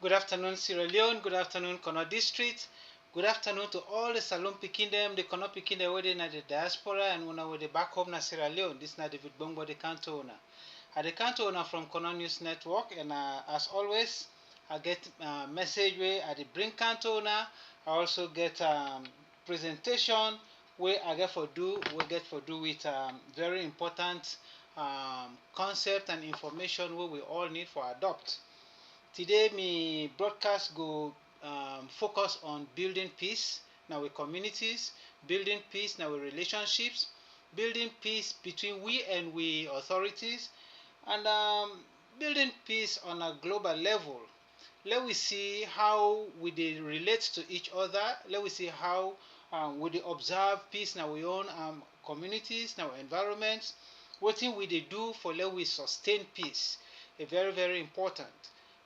Good afternoon, Sierra Leone. Good afternoon, Kono District. Good afternoon to all the Salon Pikindem, the Kono Pikindem where na the diaspora and una with the back home na Sierra Leone. This na David Bongo, the Kanto owner. At the Kanto owner from Kono News Network, and as always, I get message where I bring Kanto owner. I also get presentation where I get for do with very important concept and information where we all need for adopt. Today, my broadcast go focus on building peace in our communities, building peace in our relationships, building peace between we and we authorities, and building peace on a global level. Let we see how we relate to each other. Let we see how we observe peace in our own communities, in our environments. What thing we do for let we sustain peace. Very, very important.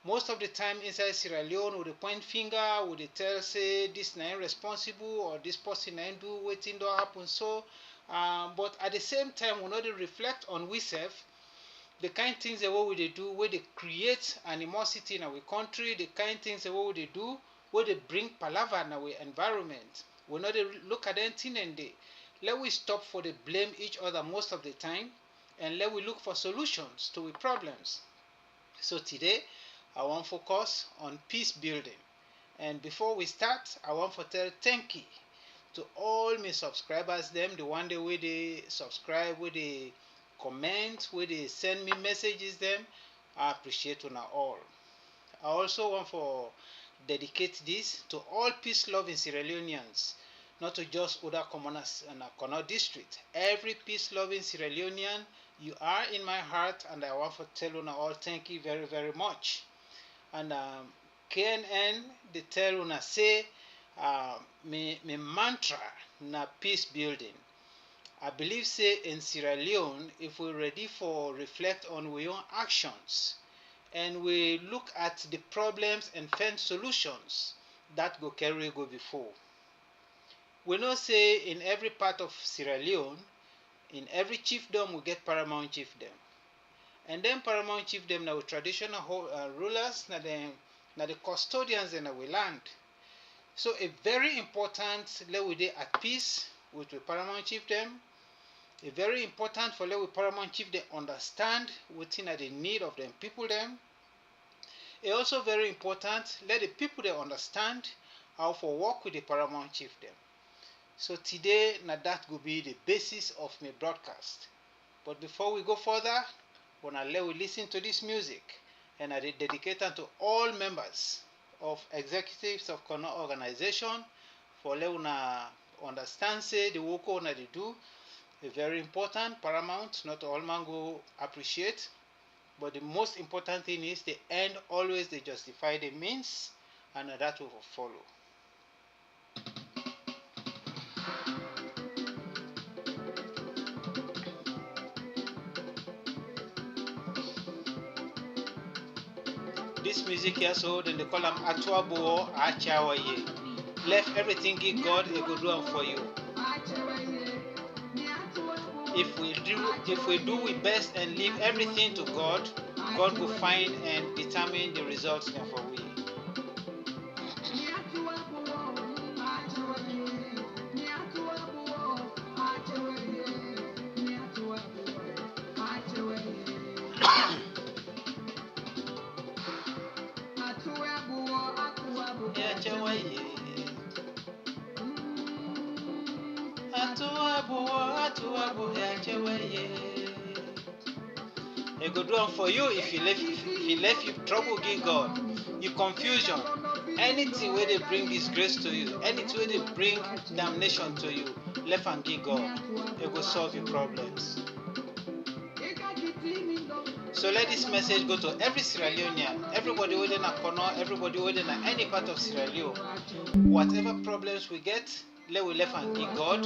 Most of the time inside Sierra Leone, with the point finger, with the tell say this na responsible or this person na do waiting don't happen so. But at the same time, we not reflect on we self, the kind things that what we do, where they create animosity in our country, the kind things that what they do, where they bring palaver in our environment. We not look at anything and they let we stop for the blame each other most of the time, and let we look for solutions to the problems. So today, I want to focus on peace building. And before we start, I want to tell thank you to all my subscribers, them, the one day where they subscribe, where they comment, where they send me messages, them. I appreciate you all. I also want to dedicate this to all peace-loving Sierra Leoneans, not to just other commoners in a Kono district. Every peace-loving Sierra Leonean, you are in my heart, and I want to tell you all thank you very, very much. And KNN, they tell you say, my mantra na peace building. I believe say in Sierra Leone, if we're ready for reflect on our own actions and we look at the problems and find solutions, that go carry go before. We know say in every part of Sierra Leone, in every chiefdom we get paramount chiefdom. And then paramount chiefdom now traditional rulers, na the custodians in our land. So a very important let we dey at peace with the paramount chiefdom. A very important for let we paramount chief they understand within the need of them people them. It also very important let the people they understand how for work with the paramount chief them. So today now that will be the basis of my broadcast. But before we go further, when I let we listen to this music, and I dedicate it to all members of executives of Kono organization for let una understand say the work una they do is very important, paramount, not all man go appreciate. But the most important thing is the end always they justify the means, and that will follow. This music here, so then they call them Atuabo Achawaye. Left everything give God, a good one for you. If we do we best and leave everything to God, God will find and determine the results for we. A good one for you if he left you trouble, give God. You confusion. Anything where they bring disgrace to you, anything where they bring damnation to you, left and give God. It will solve your problems. So let this message go to every Sierra Leonean, everybody within a corner, everybody within any part of Sierra Leone. Whatever problems we get, let we left and give God,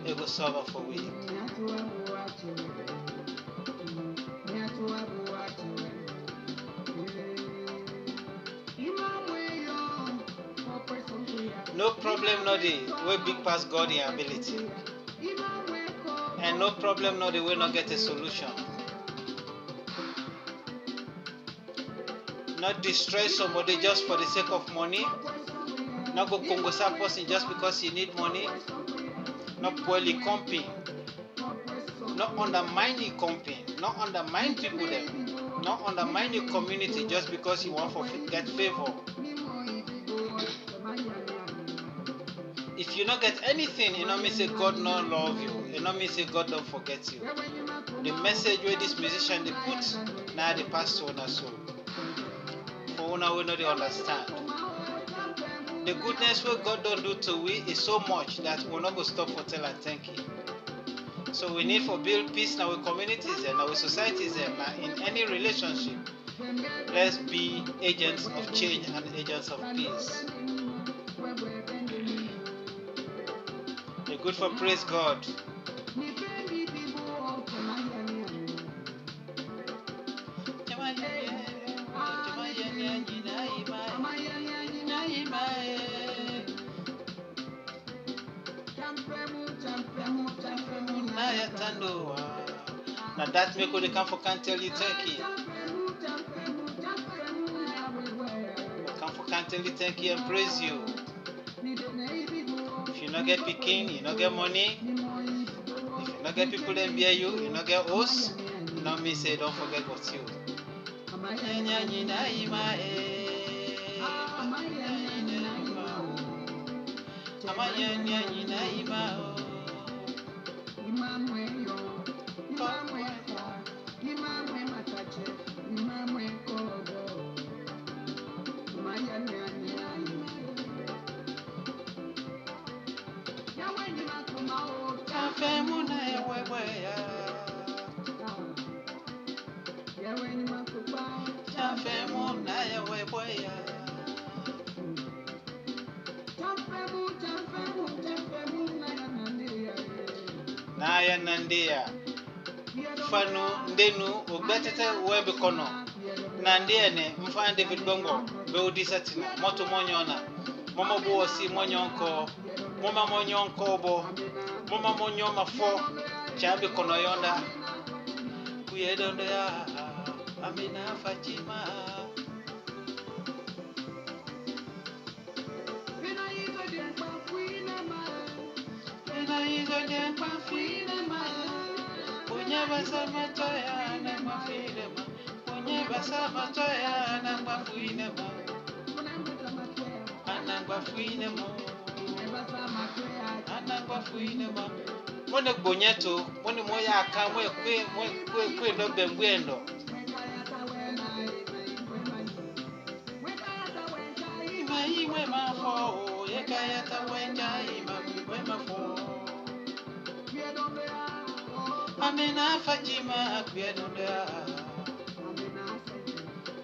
it will solve it for we. No problem no dey wey big pass God in ability. And no problem no dey wey not get a solution. Not destroy somebody just for the sake of money. Not go Congo person just because you need money. Not poorly comping. Not undermine the company. Not undermine people them. Not undermine your community just because you want to get favor. If you not get anything, it not mean say God not love you. It not mean say God don't forget you. The message where this musician they put, now the pastor na so. For una we know they understand. The goodness what God don't do to we is so much that we're not going to stop for tell and thank you. So we need for build peace in our communities and our societies and in any relationship. Let's be agents of change and agents of peace. We're good for praise God. Now that make we come for can tell you thank you. Come for can tell you thank you and praise you. If you not get picking, you not get money. If you not get people that bear you, you not get hosts. Not me say don't forget what's you. Naya Nandia Fanu Ndenu Ugbetete Webe Kono Nandia ne Mfan David Bongo Beudi Satina Moto Monyona Mama Bosi Monyonko Mama Monyonko Bo Mama Monyoma Fo Chabi Kono Yonda Kuyedondo ya Amina Fatima Mone bonyeto, mone moya aka kwe no bembuendo. Iwe mafo, yekayata wenja iwe mafo. Amina Fatima, Kuyadondea.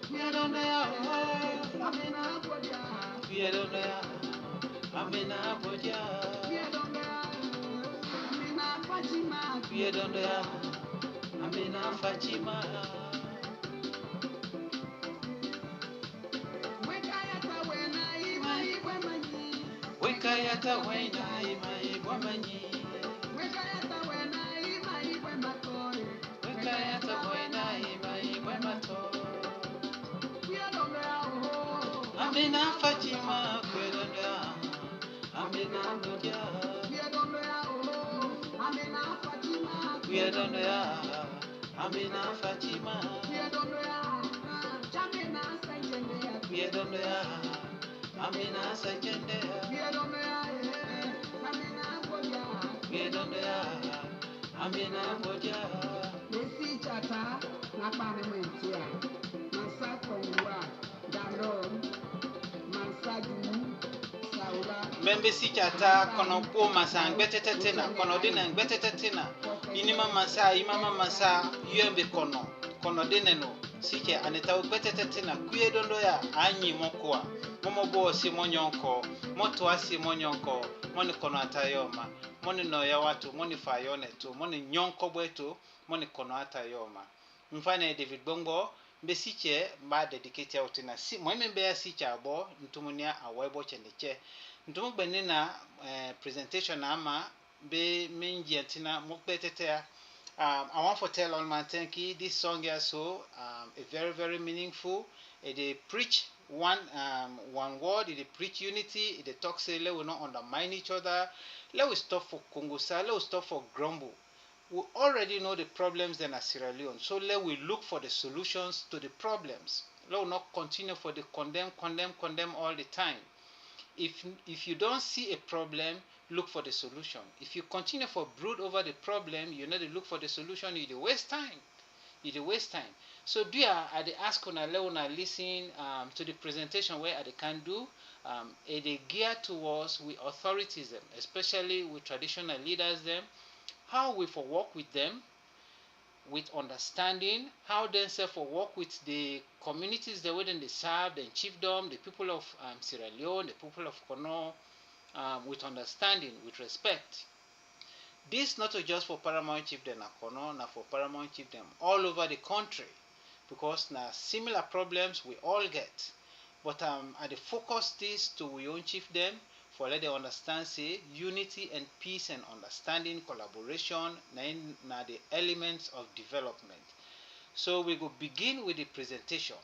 Kuyadondea, Amina Bodia. Kuyadondea, Amina Bodia. Amina Fatima, Kuyadondea, Amina Fatima. Wekayata wena imai wamanyi. Amina Fatima, Kuyadondea, Amina Bodia. Amina Fatima, Kuyadondea, Amina Fatima. Kuyadondea, Amina Sajendea. Kuyadondea, Amina Bodia. Nesi chata na parlementia. Masa kongwa dalo mansadu saula. Membe si chata kono po masa ngbetetetena kono dina ngbetetetena. Inima masa imama masa yembe kono deneno sike aneta ngbetetetena kuyedondo ya anyi mokwa. Momo bo si monyonko, moto asi monyonko, moni kono atayoma. Moni no ya watu, moni fayone tu, moni nyonko bwetu, moni kono atayoma. Mfane David Bongo, mbe siche mba dedicate ya utina. Mweme mbe ya siche abo, ntumunia awebo chendeche. Ntumu benina presentation na ama, be menji antina mukbe tetea. I want to tell all my thank you. This song is so very, very meaningful. They preach one word. They preach unity. They talk say let we not undermine each other. Let we stop for Congosa. Let we stop for grumble. We already know the problems in Sierra Leone, so let we look for the solutions to the problems. Let we not continue for the condemn all the time. If you don't see a problem, look for the solution. If you continue for brood over the problem, you need to look for the solution. You waste time. You waste time. So do I ask una let una listen to the presentation where I can do. It geared towards with authorities them, especially with traditional leaders them, how we for work with them with understanding, how then self for work with the communities the way they serve, the chiefdom, the people of Sierra Leone, the people of Kono, with understanding, with respect. This not just for Paramount chiefdom na Kono, na for Paramount chiefdom all over the country, because na similar problems we all get. But I focus this to we own chiefdom for let them understand say unity and peace and understanding, collaboration na the elements of development. So we go begin with the presentation.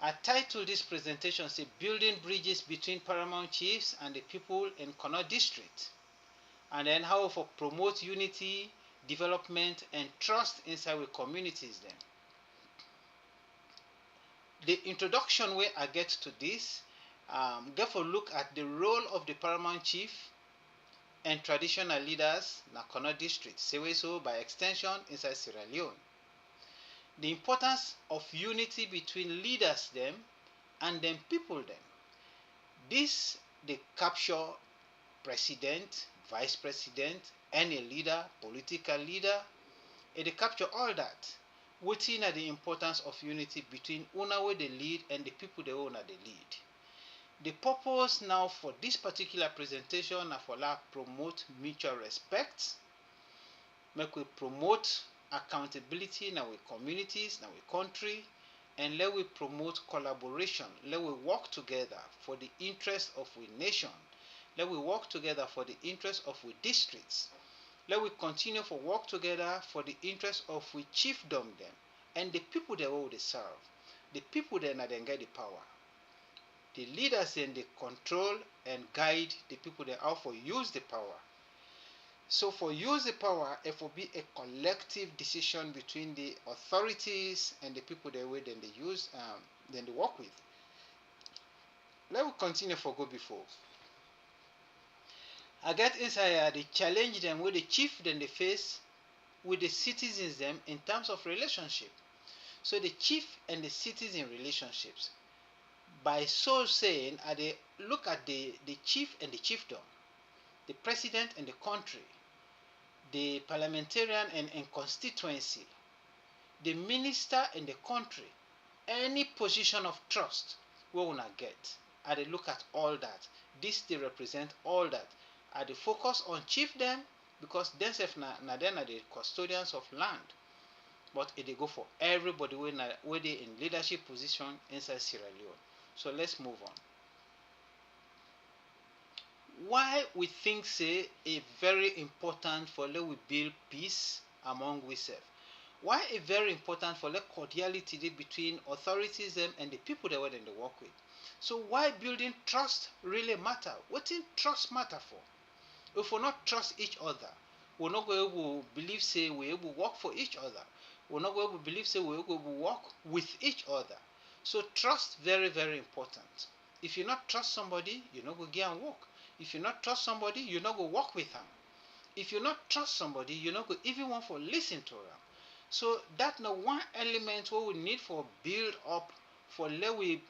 I titled this presentation say building bridges between Paramount chiefs and the people in Kono district, and then how to promote unity, development and trust inside with communities then. The introduction where I get to this, get a look at the role of the Paramount chief and traditional leaders in Kono district, so by extension inside Sierra Leone. The importance of unity between leaders them and them people them. This they capture president, vice president, any leader, political leader, and they capture all that. Waiting at the importance of unity between una where they lead and the people they own they lead. The purpose now for this particular presentation are for promote mutual respect, make we promote accountability in our communities, in our country, and let we promote collaboration. Let we work together for the interest of our nation. Let we work together for the interest of our districts. Let we continue for work together for the interest of we chiefdom them and the people they will serve. The people then then get the power. The leaders then they control and guide the people they how for use the power. So for use the power, it will be a collective decision between the authorities and the people they will then they use then they work with. Let me continue for go before. I get inside the challenge them with the chief then they face with the citizens them in terms of relationship. So the chief and the citizen relationships. By so saying, they look at the chief and the chiefdom, the president and the country, the parliamentarian and constituency, the minister and the country, any position of trust we wanna get. They look at all that. This they represent all that. They focus on chiefdom because themselves na then are the custodians of land. But they go for everybody where they in leadership position inside Sierra Leone. So let's move on. Why we think say a very important for let we build peace among ourselves? Why a very important for let cordiality between authorities them and the people that they work with? So why building trust really matter? What in trust matter for? If we not trust each other, we're not going to believe say we're able to work for each other. We're not going to believe say we're able to work with each other. So trust very, very important. If you not trust somebody, you're not going to get and work. If you not trust somebody, you're not going to work with them. If you not trust somebody, you're not going to even want to listen to them. So that's now one element what we need for build up for let we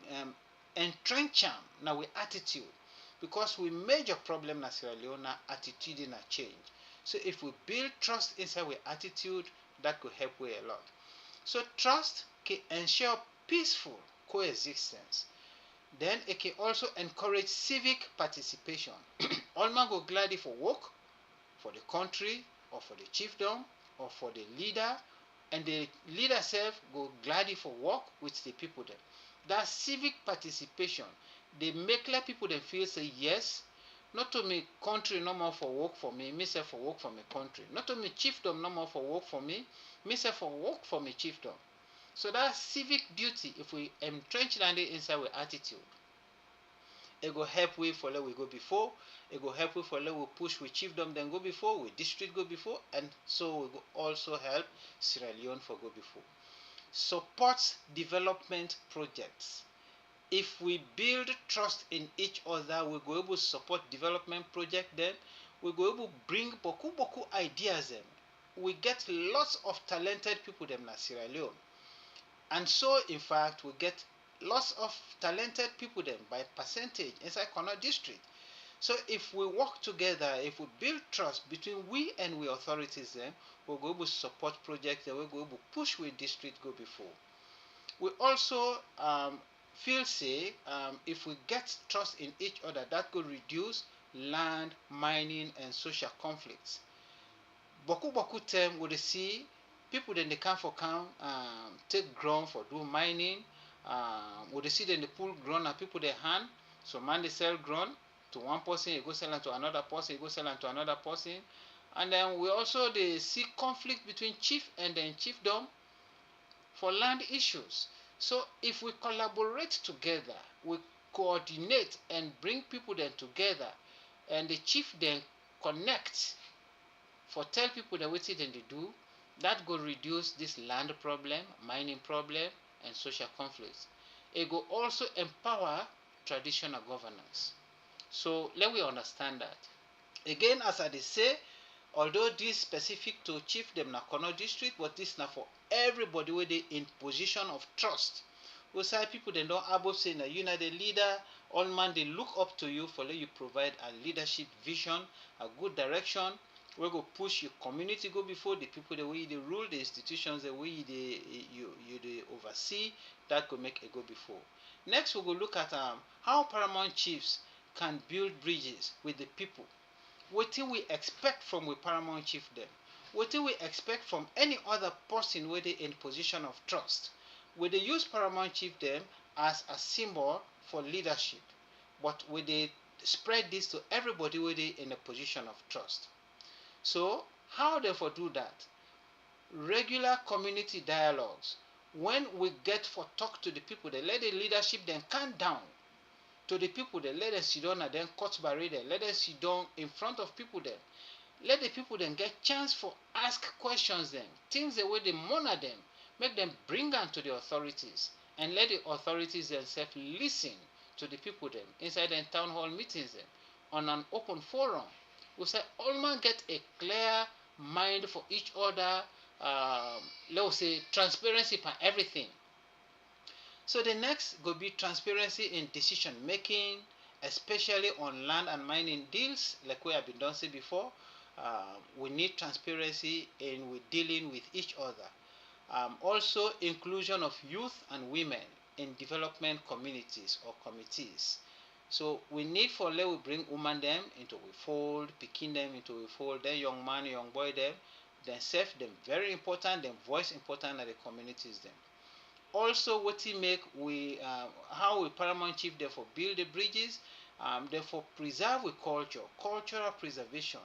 entrench them now with attitude. Because we major problem in Sierra Leone attitude in a change. So if we build trust inside with attitude, that could help we a lot. So trust can ensure peaceful coexistence. Then it can also encourage civic participation. All man go gladly for work, for the country, or for the chiefdom, or for the leader, and the leader self go gladly for work with the people there. That civic participation, they make let people then feel say yes, not to me country no more for work for me self for work for my country. Not to me chiefdom no more for work for me self for work for my chiefdom. So that civic duty, if we entrench landing inside with attitude, it go help we for let we go before, it go help we for let we push we chiefdom then go before, we district go before, and so we go also help Sierra Leone for go before. Support development projects. If we build trust in each other, we go able to support development project then, we go able to bring boku ideas them. We get lots of talented people them na Sierra Leone. And so in fact we get lots of talented people them by percentage inside Connaught district. So if we work together, if we build trust between we and we authorities then, we'll go able to support projects that we'll go able to push with district go before. We also feel say if we get trust in each other, that could reduce land, mining and social conflicts. Boku term we see people then they come for take ground for do mining. We see then they pull ground and people they hand. So man they sell ground to one person, you go sell it to another person, you go sell it to another person. And then we also they see conflict between chief and then chiefdom for land issues. So if we collaborate together, we coordinate and bring people then together, and the chief then connect for tell people that what then they do, that go reduce this land problem, mining problem, and social conflicts. It go also empower traditional governance. So let we understand that. Again, as I say, although this specific to chief dem na Connaught district, but this na for everybody where they in position of trust. We say people they don't able say na you na the leader, all man they look up to you for let you provide a leadership vision, a good direction. We go push your community go before the people the way they rule the institutions the way they oversee, that could make it go before. Next we go look at how Paramount chiefs can build bridges with the people. What do we expect from we Paramount chief them? What do we expect from any other person where they in position of trust? Will they use Paramount chief them as a symbol for leadership, but will they spread this to everybody where they in a position of trust? So how therefore do that? Regular community dialogues. When we get for talk to the people, they let the leadership then calm down to the people, they let them sit down and then cut barrier, let them sit down in front of people then. Let the people then get chance for ask questions then. Things the way they monitor them, make them bring them to the authorities, and let the authorities themselves listen to the people then inside the town hall meetings then on an open forum. We say all man get a clear mind for each other, let's say transparency for everything. So the next will be transparency in decision making, especially on land and mining deals, like we have been done say before. We need transparency in with dealing with each other. Also, inclusion of youth and women in development communities or committees. So we need for let we bring women them into we fold, picking them into we fold, then young man, young boy them, then self them very important, then voice important at the communities them. Also what he make we how we Paramount chief therefore build the bridges, therefore preserve with culture, cultural preservation,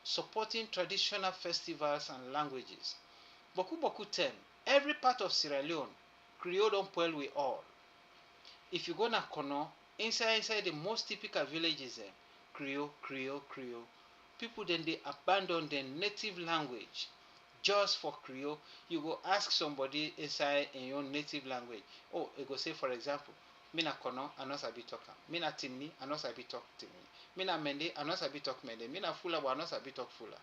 supporting traditional festivals and languages. Boku term, every part of Sierra Leone, Creole don't well we all. If you go na Kono, inside the most typical villages Creole, people then they abandon their native language just for Creole. You go ask somebody inside in your native language. Oh, you go say for example, me na Kono, I know sabi talk am. Me na Timni, I know sabi talk Timni. Me na Mende, I know sabi talk Mende. Me na Fula, I know sabi talk Fula.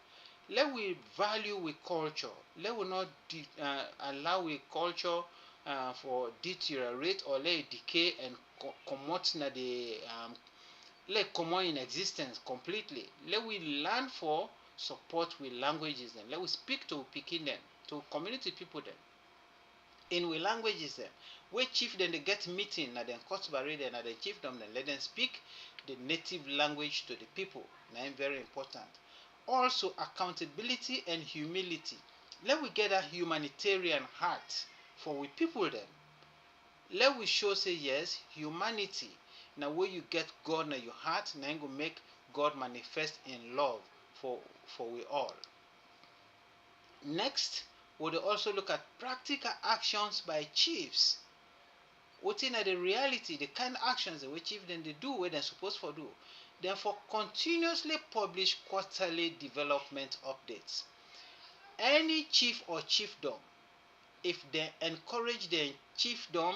Let we value with culture. Let we not allow with culture for deteriorate or let it decay and come out na the let come on in existence completely. Let we learn for support with languages then. Let we speak to Peking them, to community people then. In we languages them. Where chief then they get meeting na then cut barrier na the chief them then let them speak the native language to the people. Now very important. Also accountability and humility. Let we get a humanitarian heart for we people then. Let we show say yes, humanity. Now where you get God in your heart, now you go make God manifest in love for we all. Next, We dey also look at practical actions by chiefs. Wetin na the reality, the kind actions wey chief dem dey do wey dem suppose for do. Dem for continuously publish quarterly development updates. Any chief or chiefdom, if dem encourage dem chiefdom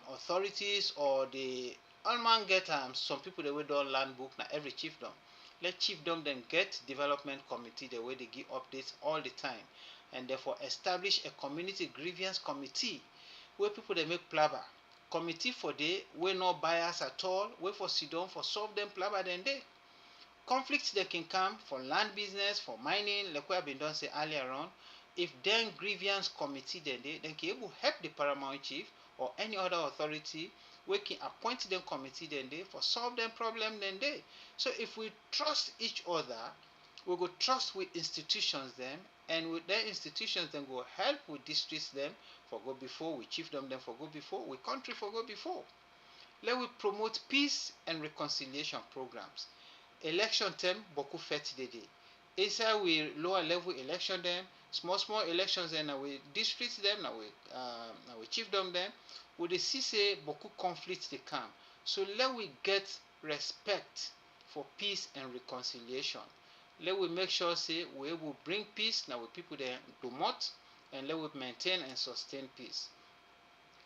authorities or the all man get some people wey don learn book na every chiefdom. Let chiefdom dem get development committee dem wey dey give updates all the time, and therefore establish a community grievance committee wey people dey make plaba. Committee for dey wey no bias at all, wey for sit down for solve dem plaba dem dey. Conflict dem can come for land business, for mining, like wey I been don say earlier on. If dem grievance committee dem dey, dem can able help the paramount chief or any other authority wey can appoint dem committee dem dey for solve dem problem dem dey. So if we trust each other, we go trust with institutions dem, and with dem institutions dem go help with districts dem for go before, with chiefdom dem for go before, with country for go before. Let we promote peace and reconciliation programs. Election term boku fet dey dey. Inside we lower level election dem, small elections dem na we districts dem, na we chiefdom dem, we dey see say boku conflict dey come. So let we get respect for peace and reconciliation. Let we make sure say we able bring peace na we people dem promote, and let we maintain and sustain peace.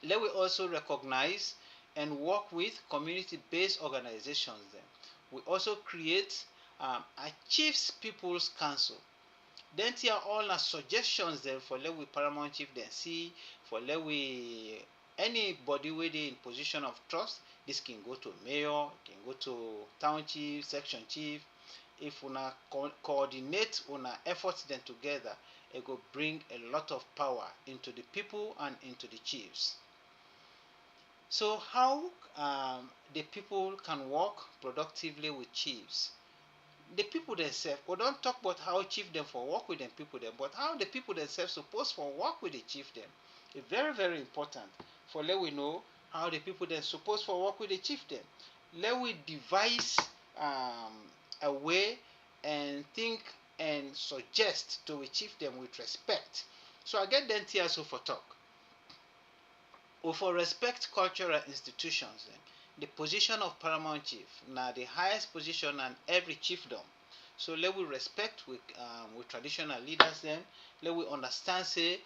Let we also recognize and work with community-based organizations dem. We also create a Chiefs People's Council. Then here all na suggestions dem for let we paramount chief dem see, for let we anybody wey dey in position of trust. This can go to mayor, can go to town chief, section chief. If una coordinate una efforts dem together, it go bring a lot of power into the people and into the chiefs. So how the people can work productively with chiefs? The people themselves, we don't talk about how chief them for work with them people them, but how the people themselves supposed for work with the chief them. It's very, very important for let we know how the people then supposed for work with the chief them. Let we devise a way and think and suggest to achieve them with respect. So I get them here so for talk. We for respect cultural institutions. The position of paramount chief now the highest position in every chiefdom. So let we respect with traditional leaders them. Let we understand say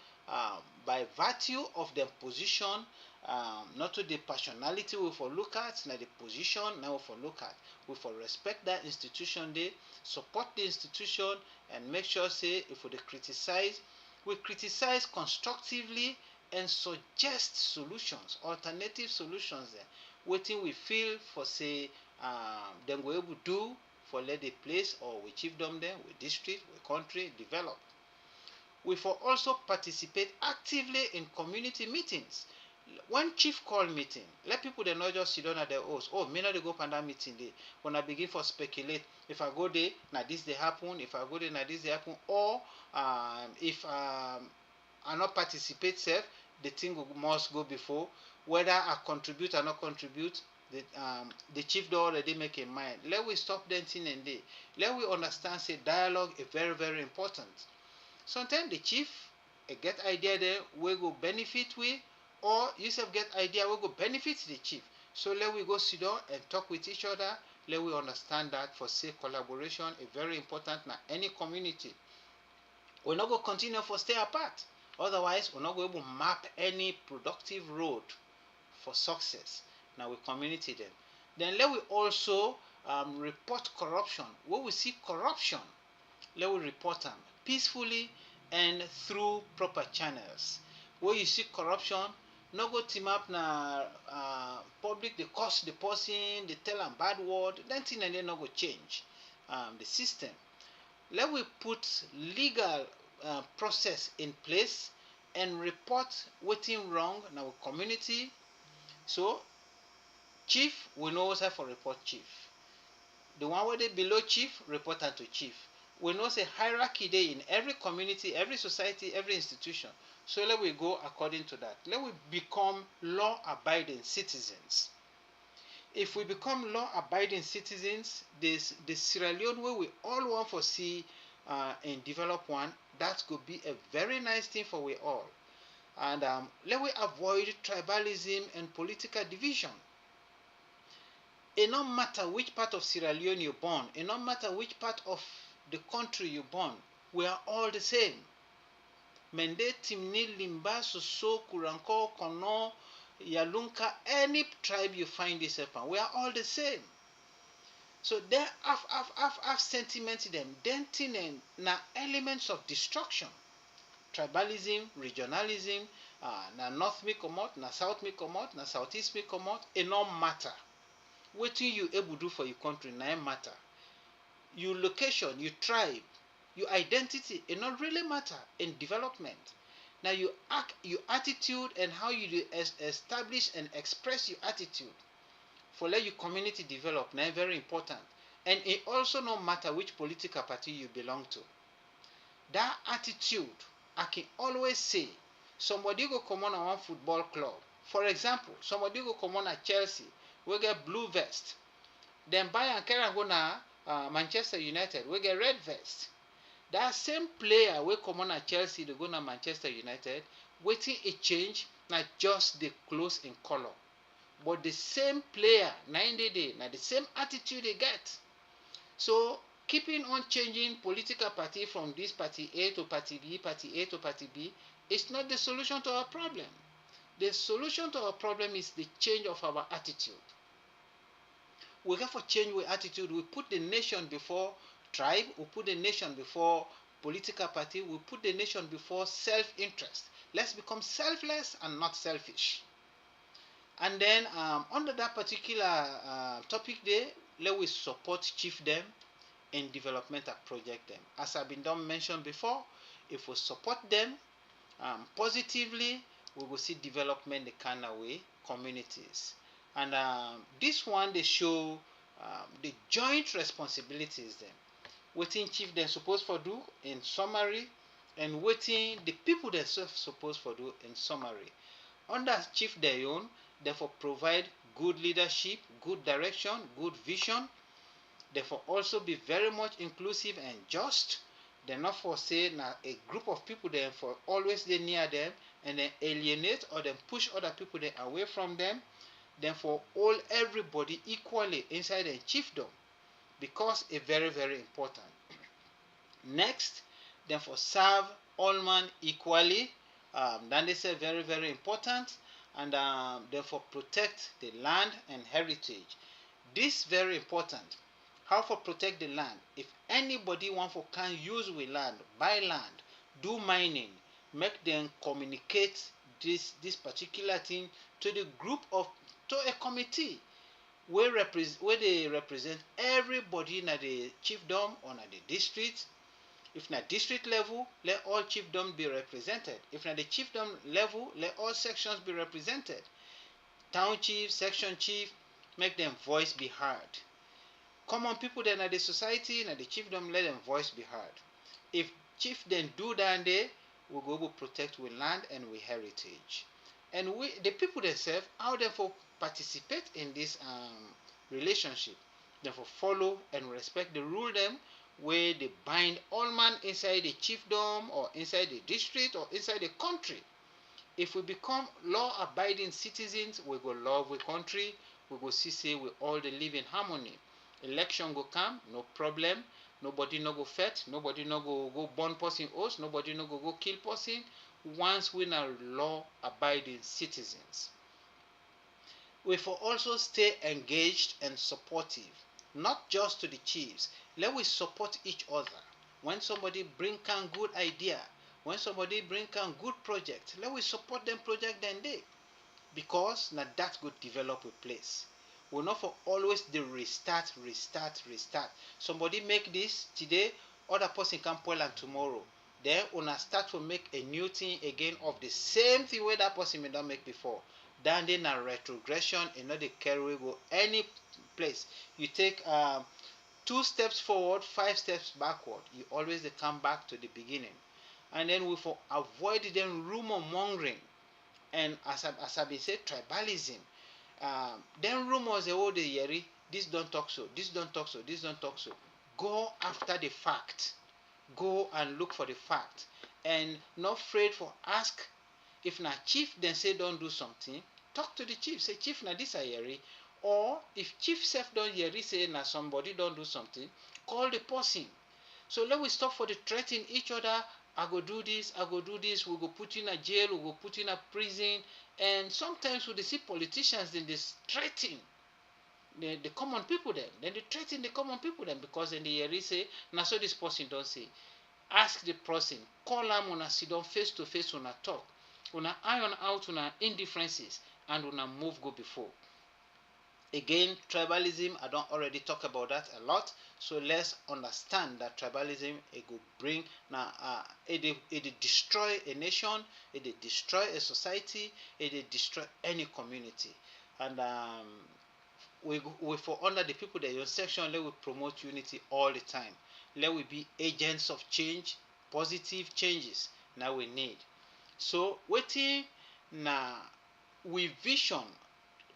by virtue of their position, not to the personality we for look at, now the position now we for look at. We for respect that institution they support the institution and make sure say if we criticize, we criticize constructively and suggest solutions, alternative solutions there. Waiting we feel for say them we able do for let the place or we chiefdom them, we district, we country develop. We for also participate actively in community meetings. When chief call meeting, let people they not just sit down at their host. Oh, me not they go for that meeting day. When I begin for speculate, if I go there, now this they happen. If I go there, now this they happen. Or if I not participate self, the thing must go before. Whether I contribute or not contribute, the chief do already make a mind. Let we stop that thing and day. Let we understand say dialogue is very, very important. Sometimes the chief get idea there we go benefit with, or you self get idea we go benefit the chief. So let we go sit down and talk with each other. Let we understand that for say collaboration is very important in any community. We're not going to continue for stay apart. Otherwise, we're not going to map any productive road for success. Now we community then. Then let we also report corruption. When we see corruption, let we report them peacefully and through proper channels. Where you see corruption, no go team up na public, they cost the person, they tell them bad word, then thing and then no go change the system. Let we put legal process in place and report what's wrong in our community. So chief we know how for report chief. The one where they below chief report to chief. We know say hierarchy there in every community, every society, every institution. So let we go according to that. Let we become law-abiding citizens. If we become law-abiding citizens, the Sierra Leone way we all want to see and develop one, that could be a very nice thing for we all. And let we avoid tribalism and political division. It no matter which part of Sierra Leone you're born, it no matter which part of the country you're born, we are all the same. Mende, Timni, Limba, Soso, Kuranko, Kono, Yalunka, any tribe you find yourself on, we are all the same. So there have sentiments in them, denting and na elements of destruction. Tribalism, regionalism, na north me comot, na south me comot, na southeast me comot, it no matter. Wetin you able do for your country na matter. Your location, your tribe, your identity, it not really matter in development. Now you act, your attitude and how you establish and express your attitude for let your community develop now very important. And it also no matter which political party you belong to. That attitude, I can always say, somebody go come on one football club. For example, somebody go come on at Chelsea, we get blue vest. Then buy and carry and go na Manchester United, we get red vest. That same player we come on at Chelsea, they go na Manchester United, waiting a change, not just the clothes in color. But the same player, 90 day, now the same attitude they get. So keeping on changing political party from this party A to party B, party A to party B, is not the solution to our problem. The solution to our problem is the change of our attitude. We have to change our attitude. We put the nation before tribe, we put the nation before political party, we put the nation before self-interest. Let's become selfless and not selfish. And then under that particular topic there, let we support chiefdom in developmental project them. As I've been done mentioned before, if we support them positively, we will see development the kind of way communities. And this one they show the joint responsibilities then. Waiting chief they supposed for do in summary, and waiting the people themselves supposed for do in summary. Under chief their own, therefore provide good leadership, good direction, good vision. Therefore also be very much inclusive and just. They not for say now a group of people there for always they near them and then alienate or then push other people there away from them. Then for all everybody equally inside a chiefdom, because it's very very important. Next, then for serve all man equally. Then they say very very important. And therefore protect the land and heritage. This very important. How for protect the land? If anybody want for can use we land, buy land, do mining, make them communicate this particular thing to the group of to a committee where they represent everybody in the chiefdom or in the district. If na district level, let all chiefdom be represented. If na the chiefdom level, let all sections be represented. Town chief, section chief, make them voice be heard. Common people then at the society and the chiefdom, let them voice be heard. If chief then do that day, we go to protect we land and we heritage. And we the people themselves, how therefore participate in this relationship. Therefore follow and respect the rule them where they bind all man inside the chiefdom or inside the district or inside the country. If we become law-abiding citizens, we go love the country, we go see say we all they live in harmony. Election go come, no problem. Nobody no go fet, nobody no go burn person house, nobody no go kill person. Once we are law-abiding citizens, we for also stay engaged and supportive, not just to the chiefs. Let we support each other. When somebody bring can good idea, when somebody bring can good project, let we support them project then they, because now that could develop a place. We're not for always the restart. Somebody make this today, other person can pull and tomorrow. Then una start to make a new thing again of the same thing where that person may not make before. Then a retrogression, another carry go any place. You take 2 steps forward, 5 steps backward. You always come back to the beginning. And then we for avoid them rumor mongering. And as I been said, tribalism. Then rumors oh the yeri, this don't talk so, this don't talk so, this don't talk so. Go after the fact. go and look for the fact, and not afraid for ask. If na chief then say don't do something, talk to the chief, say chief na this I hear, or if chief self don't hear say na somebody don't do something, call the person. So let we stop for the threatening each other. I go do this, I go do this, we go put in a jail, we go put in a prison. And sometimes we see politicians then they threaten the common people then they threaten the common people then, because then they hear say na so this person don't say. Ask the person, call am, una sit down face to face, una talk, una iron out una indifferences, and una move go before. Again, tribalism, I don't already talk about that a lot. So let's understand that tribalism, it will bring now it destroy a nation, it destroy a society, it destroy any community. And we for under the people that your section, let we promote unity all the time. Let we be agents of change, positive changes now we need. So waiting now we vision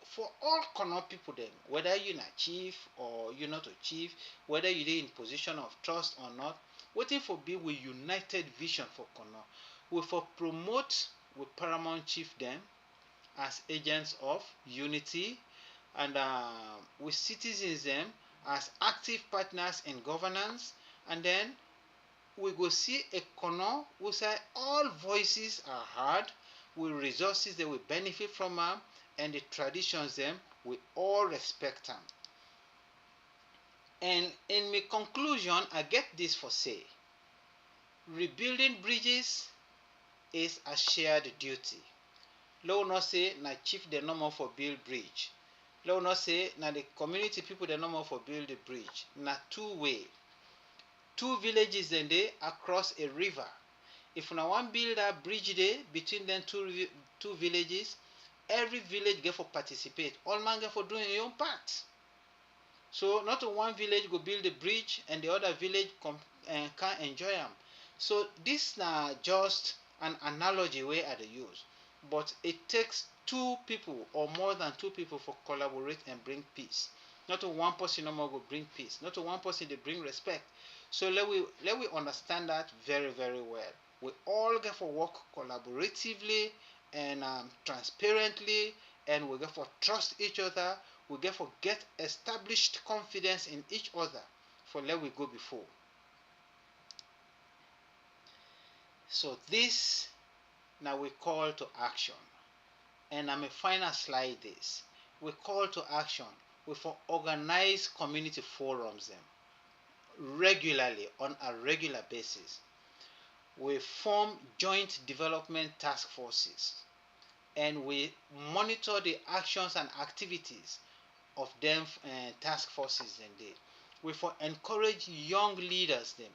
for all corner people then, whether you're not chief or you're not a chief, whether you're in position of trust or not, waiting for be with united vision for corner. We for promote with paramount chief them as agents of unity, and with citizens them as active partners in governance. And then we go see a corner we say all voices are heard, with resources they will benefit from them, and the traditions them we all respect them. And in my conclusion, I get this for say, rebuilding bridges is a shared duty. Let us not say na chief the normal for build bridge. Let us not say na the community people the normal for build the bridge. Na two way. Two villages then they across a river. If una wan build a bridge there between them two villages, every village get for participate. All man get for doing your own part. So not one village go build a bridge and the other village can't enjoy them. So this na just an analogy way I use, but it takes two people or more than two people for collaborate and bring peace. Not one person no more go bring peace. Not one person they bring respect. So let we understand that very very well. We all get for work collaboratively and transparently, and we get for trust each other. We get for get established confidence in each other. For let we go before. So this now we call to action. And I'm a final slide this. We call to action. We for organize community forums them regularly on a regular basis. We form joint development task forces, and we monitor the actions and activities of them task forces and they. We for encourage young leaders them.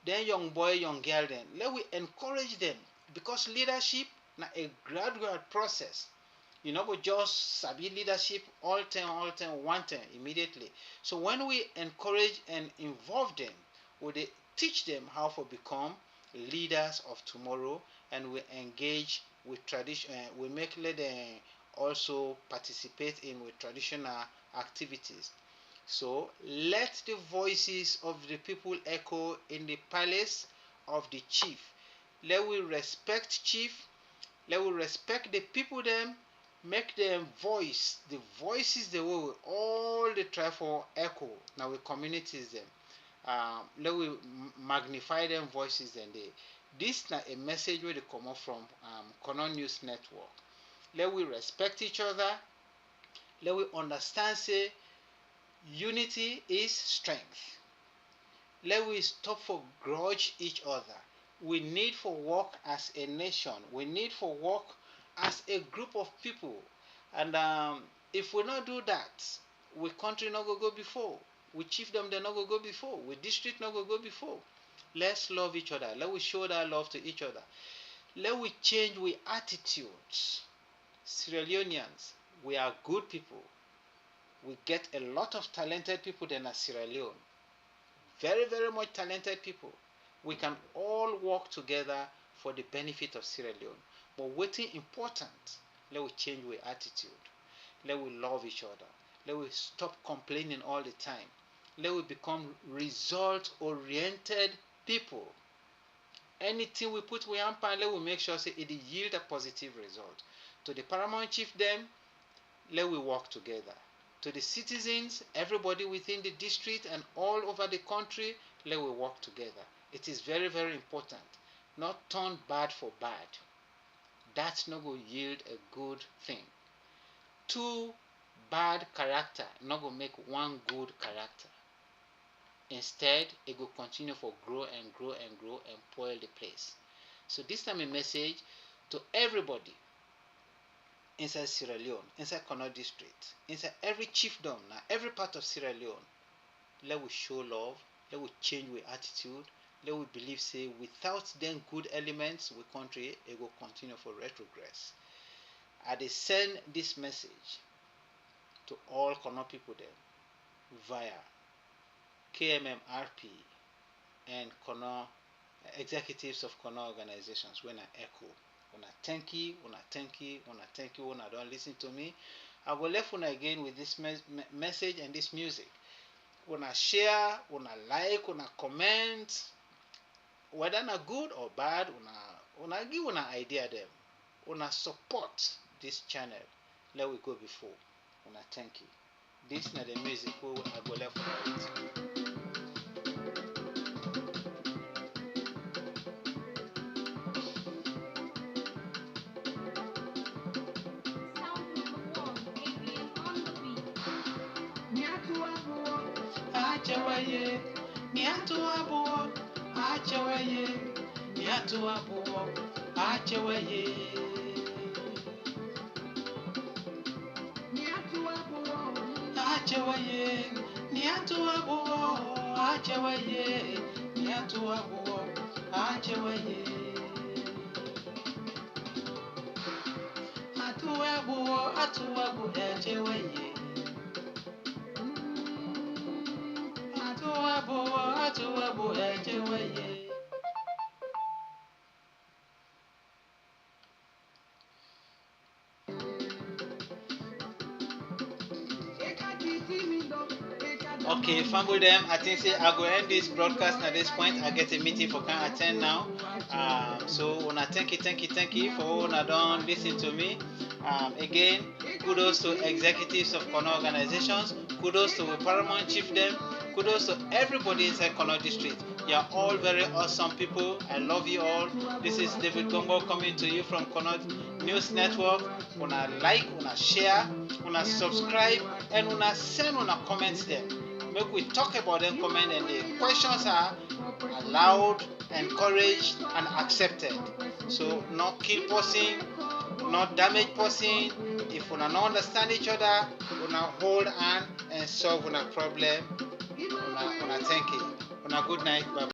Then young boy, young girl then. Let we encourage them, because leadership na a gradual process. You know, but just sabi leadership all time, one time immediately. So when we encourage and involve them, we teach them how to become leaders of tomorrow, and we engage with tradition. We make them also participate in with traditional activities. So let the voices of the people echo in the palace of the chief. Let we respect chief. Let we respect the people them. Make them voice the voices the way we all the try for echo. Now we communities them. Let we magnify them voices then they. This na a message where they come up from KNN News Network. Let we respect each other. Let we understand say unity is strength. Let we stop for grudge each other. We need for work as a nation. We need for work as a group of people. And if we not do that, we country not go before. We chiefdom they not go before. We district not go before. Let's love each other. Let we show that love to each other. Let we change we attitudes. Sierra Leoneans, we are good people. We get a lot of talented people in Sierra Leone. Very, very much talented people. We can all work together for the benefit of Sierra Leone. But what's important, let we change our attitude. Let we love each other. Let we stop complaining all the time. Let we become result-oriented people. Anything we put we hand pan, let we make sure say it yield a positive result. To the Paramount chief them, let we work together. To the citizens, everybody within the district and all over the country, let we work together. It is very, very important. Not turn bad for bad. That's not going to yield a good thing. Two bad character not going to make one good character. Instead, it will continue for grow and grow and grow and spoil the place. So this time a message to everybody inside Sierra Leone, inside Connaught district, inside every chiefdom, now every part of Sierra Leone. Let we show love, let we change our attitude, let we believe say without them good elements we country it will continue for retrogress. I dey send this message to all Connaught people them via KMMRP and Connaught executives of Connaught organizations when I echo. Una thank you, una thank you, una thank you, una don't listen to me. I will left una again with this message and this music. Una share, una like, una comment, whether na good or bad, una give una idea them. Una support this channel. Let we go before. Una thank you. This na the music I go left with. Achawaye, niatuabo, achawaye, niatuabo, achawaye. Achawaye, niatuabo, achawaye, niatuabo, achawaye. Atuabo, atuabo, achawaye. Okay, family them, I think say I go end this broadcast at this point. I get a meeting for can attend now. So wanna thank you for wanna don't listen to me. Again, kudos to executives of Connaught organizations, kudos to the Paramount chief them, kudos to everybody inside Connaught district. You are all very awesome people. I love you all. This is David Gombo coming to you from Connaught News Network. Wanna like, wanna share, wanna subscribe, and wanna send wanna comments them. Make we talk about them comment and the questions are allowed, encouraged, and accepted. So not kill person, not damage person. If we don't understand each other, we not hold hand and solve our problem. Una thank you. Una good night. Bye.